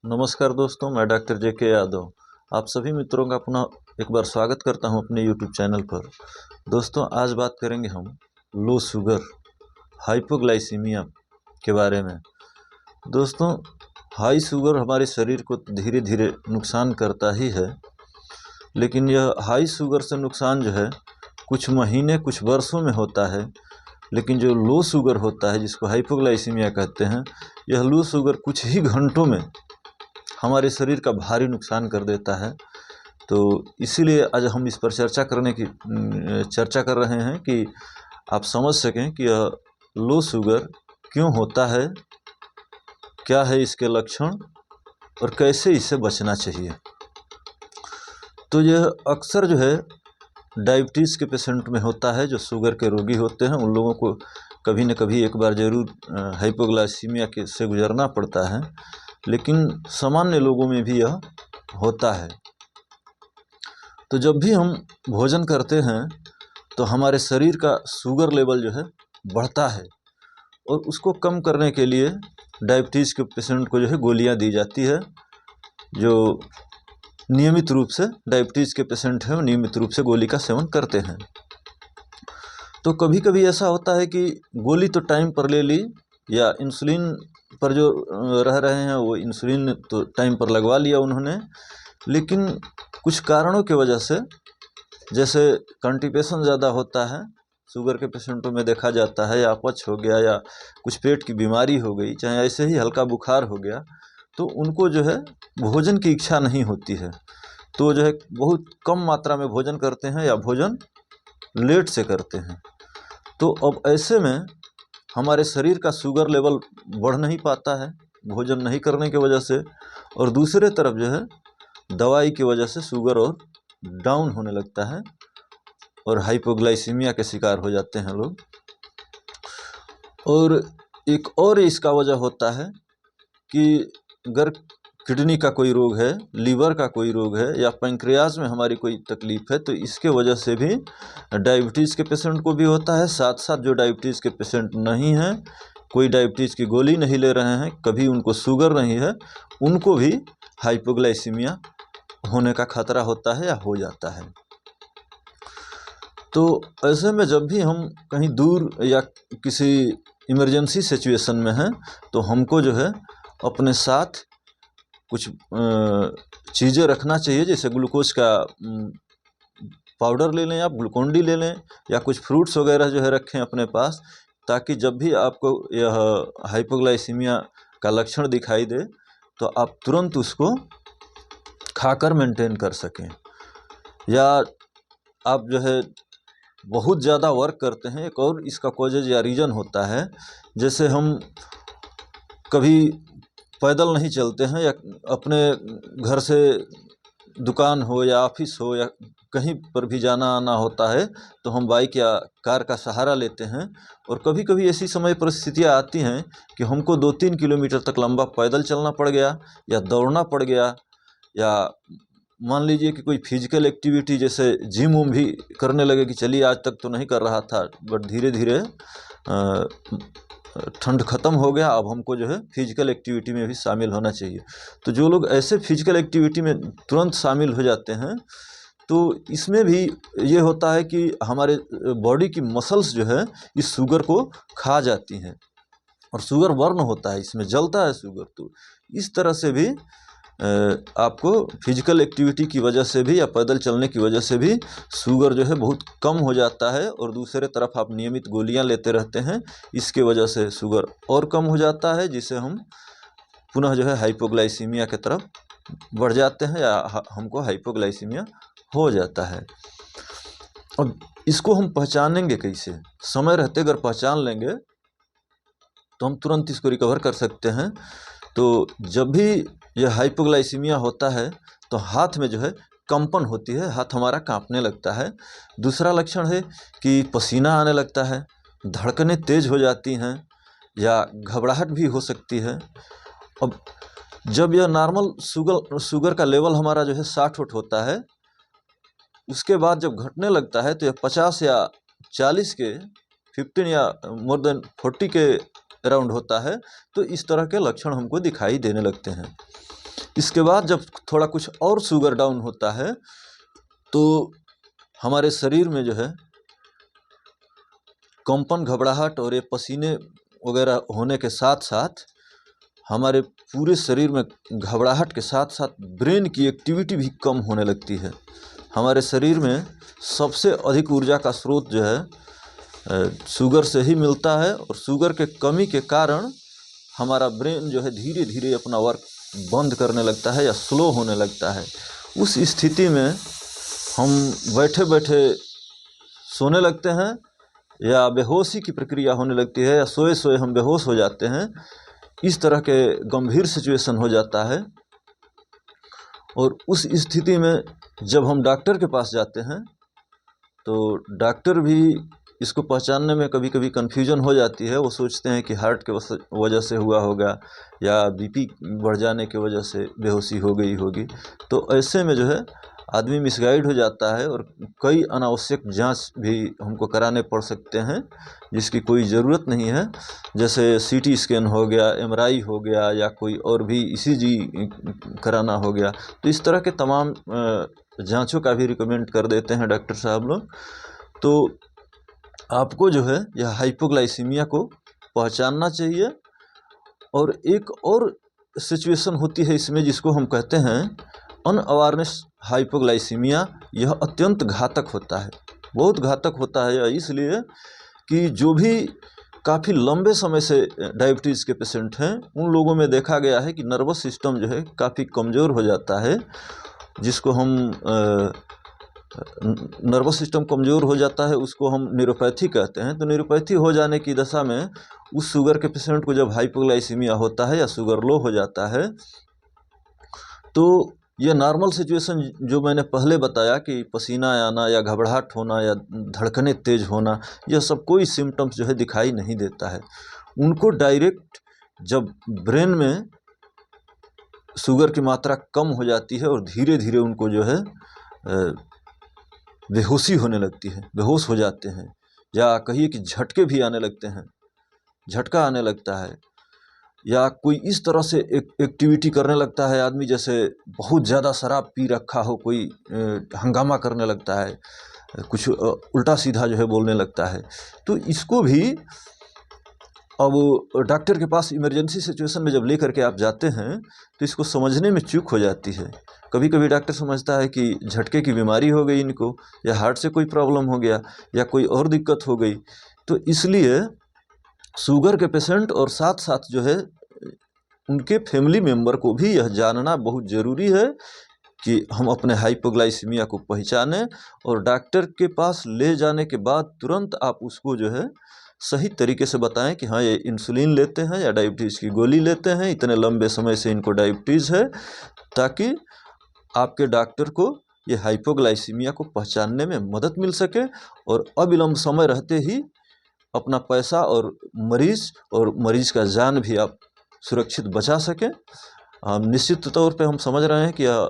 नमस्कार दोस्तों, मैं डॉक्टर जे.के. यादव आप सभी मित्रों का पुनः एक बार स्वागत करता हूं अपने यूट्यूब चैनल पर। दोस्तों, आज बात करेंगे हम लो शुगर हाइपोग्लाइसीमिया के बारे में। दोस्तों, हाई शुगर हमारे शरीर को धीरे धीरे नुकसान करता ही है, लेकिन यह हाई शुगर से नुकसान जो है कुछ महीने कुछ वर्षों में होता है। लेकिन जो लो शुगर होता है, जिसको हाइपोग्लाइसीमिया कहते हैं, यह लो शुगर कुछ ही घंटों में हमारे शरीर का भारी नुकसान कर देता है। तो इसीलिए आज हम इस पर चर्चा कर रहे हैं कि आप समझ सकें कि यह लो शुगर क्यों होता है, क्या है इसके लक्षण और कैसे इससे बचना चाहिए। तो यह अक्सर जो है डायबिटीज़ के पेशेंट में होता है। जो शुगर के रोगी होते हैं उन लोगों को कभी न कभी एक बार ज़रूर हाइपोग्लाइसीमिया के से गुजरना पड़ता है, लेकिन सामान्य लोगों में भी यह होता है। तो जब भी हम भोजन करते हैं तो हमारे शरीर का शुगर लेवल जो है बढ़ता है, और उसको कम करने के लिए डायबिटीज़ के पेशेंट को जो है गोलियां दी जाती है। जो नियमित रूप से डायबिटीज़ के पेशेंट हैं, नियमित रूप से गोली का सेवन करते हैं। तो कभी कभी ऐसा होता है कि गोली तो टाइम पर ले ली, या इंसुलिन पर जो रह रहे हैं वो इंसुलिन तो टाइम पर लगवा लिया उन्होंने, लेकिन कुछ कारणों की वजह से, जैसे कंस्टिपेशन ज़्यादा होता है शुगर के पेशेंटों में देखा जाता है, या अपच हो गया, या कुछ पेट की बीमारी हो गई, चाहे ऐसे ही हल्का बुखार हो गया, तो उनको जो है भोजन की इच्छा नहीं होती है। तो जो है बहुत कम मात्रा में भोजन करते हैं, या भोजन लेट से करते हैं। तो अब ऐसे में हमारे शरीर का शुगर लेवल बढ़ नहीं पाता है भोजन नहीं करने की वजह से, और दूसरे तरफ जो है दवाई की वजह से शुगर और डाउन होने लगता है, और हाइपोग्लाइसीमिया के शिकार हो जाते हैं लोग। और एक और इसका वजह होता है कि अगर किडनी का कोई रोग है, लीवर का कोई रोग है, या पैंक्रियाज में हमारी कोई तकलीफ़ है, तो इसके वजह से भी डायबिटीज़ के पेशेंट को भी होता है। साथ साथ जो डायबिटीज़ के पेशेंट नहीं हैं, कोई डायबिटीज़ की गोली नहीं ले रहे हैं, कभी उनको शुगर नहीं है, उनको भी हाइपोग्लाइसीमिया होने का खतरा होता है या हो जाता है। तो ऐसे में जब भी हम कहीं दूर या किसी इमरजेंसी सिचुएशन में हैं, तो हमको जो है अपने साथ कुछ चीज़ें रखना चाहिए, जैसे ग्लूकोज का पाउडर ले लें, आप ग्लूकोन डी ले लें, या कुछ फ्रूट्स वगैरह जो है रखें अपने पास, ताकि जब भी आपको यह हाइपोग्लाइसीमिया का लक्षण दिखाई दे तो आप तुरंत उसको खाकर मेंटेन कर सकें। या आप जो है बहुत ज़्यादा वर्क करते हैं, एक और इसका कॉजेज या रीज़न होता है, जैसे हम कभी पैदल नहीं चलते हैं, या अपने घर से दुकान हो या ऑफिस हो या कहीं पर भी जाना आना होता है, तो हम बाइक या कार का सहारा लेते हैं। और कभी कभी ऐसी समय परिस्थितियाँ आती हैं कि हमको 2-3 किलोमीटर तक लंबा पैदल चलना पड़ गया, या दौड़ना पड़ गया, या मान लीजिए कि कोई फिजिकल एक्टिविटी जैसे जिम उम भी करने लगे कि चलिए आज तक तो नहीं कर रहा था, बट धीरे धीरे ठंड ख़त्म हो गया, अब हमको जो है फिजिकल एक्टिविटी में भी शामिल होना चाहिए। तो जो लोग ऐसे फिजिकल एक्टिविटी में तुरंत शामिल हो जाते हैं, तो इसमें भी ये होता है कि हमारे बॉडी की मसल्स जो है इस शुगर को खा जाती हैं, और शुगर बर्न होता है, इसमें जलता है शुगर। तो इस तरह से भी आपको फिजिकल एक्टिविटी की वजह से भी, या पैदल चलने की वजह से भी शुगर जो है बहुत कम हो जाता है। और दूसरे तरफ आप नियमित गोलियां लेते रहते हैं, इसके वजह से शुगर और कम हो जाता है, जिससे हम पुनः जो है हाइपोग्लाइसीमिया की तरफ बढ़ जाते हैं, या हमको हाइपोग्लाइसीमिया हो जाता है। और इसको हम पहचानेंगे कैसे? समय रहते अगर पहचान लेंगे तो हम तुरंत इसको रिकवर कर सकते हैं। तो जब भी यह हाइपोग्लाइसीमिया होता है तो हाथ में जो है कंपन होती है, हाथ हमारा कांपने लगता है। दूसरा लक्षण है कि पसीना आने लगता है, धड़कनें तेज हो जाती हैं, या घबराहट भी हो सकती है। अब जब यह नॉर्मल शुगर का लेवल हमारा जो है 60 होता है, उसके बाद जब घटने लगता है तो यह 50 या 40 के 15 या मोर देन 40 के अराउंड होता है। तो इस तरह के लक्षण हमको दिखाई देने लगते हैं। इसके बाद जब थोड़ा कुछ और शुगर डाउन होता है तो हमारे शरीर में जो है कंपन, घबराहट और ये पसीने वगैरह होने के साथ साथ हमारे पूरे शरीर में घबराहट के साथ साथ ब्रेन की एक्टिविटी भी कम होने लगती है। हमारे शरीर में सबसे अधिक ऊर्जा का स्रोत जो है शुगर से ही मिलता है और शुगर के कमी के कारण हमारा ब्रेन जो है धीरे धीरे अपना वर्क बंद करने लगता है या स्लो होने लगता है। उस स्थिति में हम बैठे बैठे सोने लगते हैं या बेहोशी की प्रक्रिया होने लगती है या सोए सोए हम बेहोश हो जाते हैं। इस तरह के गंभीर सिचुएशन हो जाता है और उस स्थिति में जब हम डॉक्टर के पास जाते हैं तो डॉक्टर भी इसको पहचानने में कभी कभी कन्फ्यूजन हो जाती है। वो सोचते हैं कि हार्ट के वजह से हुआ होगा या बीपी बढ़ जाने की वजह से बेहोशी हो गई होगी। तो ऐसे में जो है आदमी मिसगाइड हो जाता है और कई अनावश्यक जांच भी हमको कराने पड़ सकते हैं जिसकी कोई ज़रूरत नहीं है, जैसे सीटी स्कैन हो गया, एमआरआई हो गया या कोई और भी ईसीजी कराना हो गया। तो इस तरह के तमाम जांचों का भी रिकमेंड कर देते हैं डॉक्टर साहब लोग। तो आपको जो है यह हाइपोग्लाइसीमिया को पहचानना चाहिए। और एक और सिचुएशन होती है इसमें जिसको हम कहते हैं अनअवेयरनेस हाइपोग्लाइसीमिया। यह अत्यंत घातक होता है, बहुत घातक होता है। यह इसलिए कि जो भी काफ़ी लंबे समय से डायबिटीज़ के पेशेंट हैं उन लोगों में देखा गया है कि नर्वस सिस्टम जो है काफ़ी कमज़ोर हो जाता है, जिसको हम नर्वस सिस्टम कमज़ोर हो जाता है उसको हम न्यूरोपैथी कहते हैं। तो न्यूरोपैथी हो जाने की दशा में उस शुगर के पेशेंट को जब हाइपोग्लाइसीमिया होता है या शुगर लो हो जाता है तो ये नॉर्मल सिचुएशन जो मैंने पहले बताया कि पसीना आना या घबराहट होना या धड़कनें तेज होना, यह सब कोई सिम्टम्स जो है दिखाई नहीं देता है। उनको डायरेक्ट जब ब्रेन में शुगर की मात्रा कम हो जाती है और धीरे धीरे उनको जो है बेहोशी होने लगती है, बेहोश हो जाते हैं, या कहिए कि झटके भी आने लगते हैं, झटका आने लगता है, या कोई इस तरह से एक्टिविटी करने लगता है आदमी जैसे बहुत ज़्यादा शराब पी रखा हो, कोई हंगामा करने लगता है, कुछ उल्टा सीधा जो है बोलने लगता है। तो इसको भी अब डॉक्टर के पास इमरजेंसी सिचुएशन में जब लेकर के आप जाते हैं तो इसको समझने में चूक हो जाती है। कभी कभी डॉक्टर समझता है कि झटके की बीमारी हो गई इनको, या हार्ट से कोई प्रॉब्लम हो गया, या कोई और दिक्कत हो गई। तो इसलिए शुगर के पेशेंट और साथ साथ जो है उनके फैमिली मेम्बर को भी यह जानना बहुत ज़रूरी है कि हम अपने हाइपोग्लाइसीमिया को पहचानें और डॉक्टर के पास ले जाने के बाद तुरंत आप उसको जो है सही तरीके से बताएं कि हाँ ये इंसुलिन लेते हैं या डायबिटीज़ की गोली लेते हैं, इतने लंबे समय से इनको डायबिटीज़ है, ताकि आपके डॉक्टर को ये हाइपोग्लाइसीमिया को पहचानने में मदद मिल सके और अविलंब समय रहते ही अपना पैसा और मरीज़ का जान भी आप सुरक्षित बचा सकें। निश्चित तौर पे हम समझ रहे हैं कि यह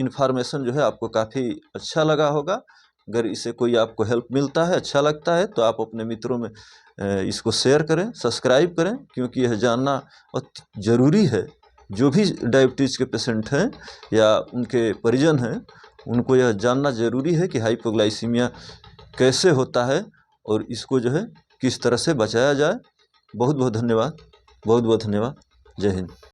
इन्फॉर्मेशन जो है आपको काफ़ी अच्छा लगा होगा। अगर इससे कोई आपको हेल्प मिलता है, अच्छा लगता है, तो आप अपने मित्रों में इसको शेयर करें, सब्सक्राइब करें, क्योंकि यह जानना अति ज़रूरी है। जो भी डायबिटीज़ के पेशेंट हैं या उनके परिजन हैं उनको यह जानना ज़रूरी है कि हाइपोग्लाइसीमिया कैसे होता है और इसको जो है किस तरह से बचाया जाए। बहुत बहुत धन्यवाद, बहुत बहुत धन्यवाद। जय हिंद।